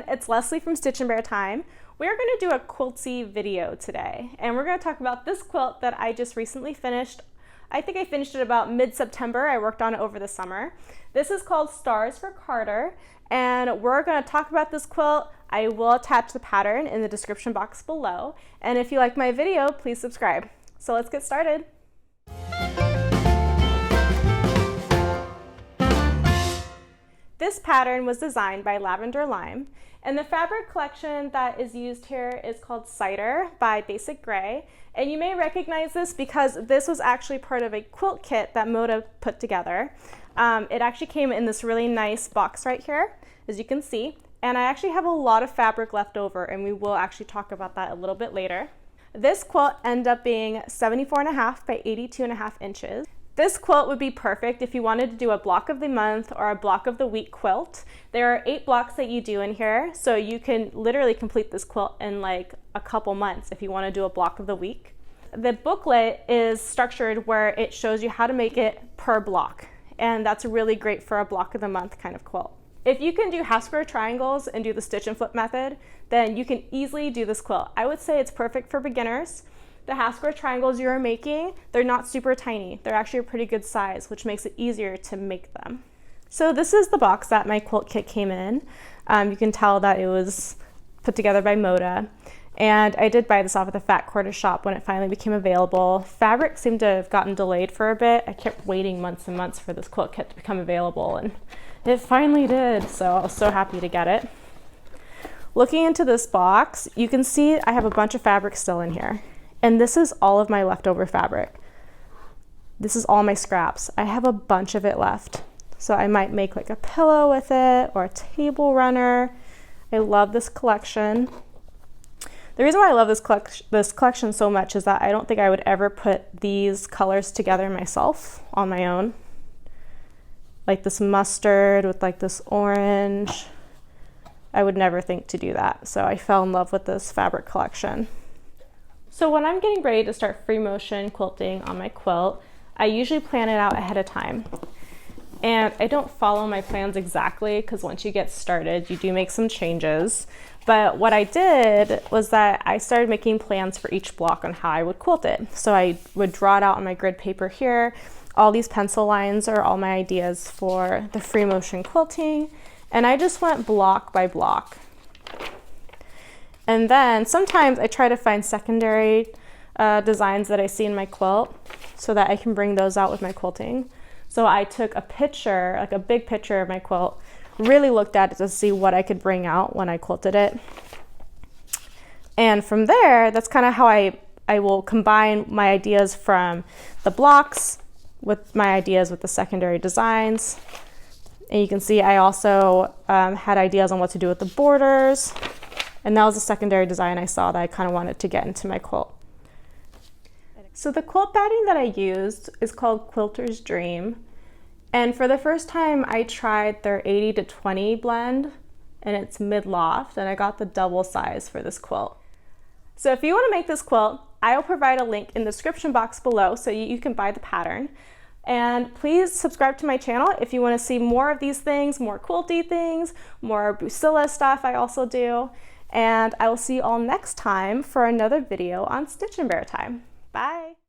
everyone, it's Leslie from Stitch and Bear Time. We're going to do a Quilty video today, and we're going to talk about this quilt that I just recently finished. I think I finished it about mid-September. I worked on it over the summer. This is called Stars for Carter, and we're going to talk about this quilt. I will attach the pattern in the description box below, and if you like my video, please subscribe. So let's get started. This pattern was designed by Lavender Lime, and the fabric collection that is used here is called Cider by Basic Gray, and you may recognize this because this was actually part of a quilt kit that Moda put together. It actually came in this really nice box right here, as you can see, and I actually have a lot of fabric left over, and we will actually talk about that a little bit later. This quilt ended up being 74.5 by 82.5 inches. This quilt would be perfect if you wanted to do a block of the month or a block of the week quilt. There are 8 blocks that you do in here, so you can literally complete this quilt in like a couple months if you want to do a block of the week. The booklet is structured where it shows you how to make it per block, and that's really great for a block of the month kind of quilt. If you can do half square triangles and do the stitch and flip method, then you can easily do this quilt. I would say it's perfect for beginners. The half square triangles you're making, they're not super tiny. They're actually a pretty good size, which makes it easier to make them. So this is the box that my quilt kit came in. You can tell that it was put together by Moda. And I did buy this off at the Fat Quarter shop when it finally became available. Fabric seemed to have gotten delayed for a bit. I kept waiting months and months for this quilt kit to become available, and it finally did, so I was so happy to get it. Looking into this box, you can see I have a bunch of fabric still in here. And this is all of my leftover fabric. This is all my scraps. I have a bunch of it left. So I might make like a pillow with it or a table runner. I love this collection. The reason why I love this collection so much is that I don't think I would ever put these colors together myself on my own. Like this mustard with like this orange. I would never think to do that. So I fell in love with this fabric collection. So when I'm getting ready to start free motion quilting on my quilt, I usually plan it out ahead of time. And I don't follow my plans exactly because once you get started, you do make some changes. But what I did was that I started making plans for each block on how I would quilt it. So I would draw it out on my grid paper here. All these pencil lines are all my ideas for the free motion quilting. And I just went block by block. And then sometimes I try to find secondary designs that I see in my quilt so that I can bring those out with my quilting. So I took a picture, like a big picture of my quilt, really looked at it to see what I could bring out when I quilted it. And from there, that's kind of how I will combine my ideas from the blocks with my ideas with the secondary designs. And you can see I also had ideas on what to do with the borders. And that was a secondary design I saw that I kind of wanted to get into my quilt. So the quilt batting that I used is called Quilter's Dream. And for the first time, I tried their 80-20 blend, and it's mid-loft, and I got the double size for this quilt. So if you want to make this quilt, I will provide a link in the description box below so you can buy the pattern. And please subscribe to my channel if you want to see more of these things, more quilty things, more Busilla stuff I also do. And I will see you all next time for another video on Stitch and Bear Time. Bye!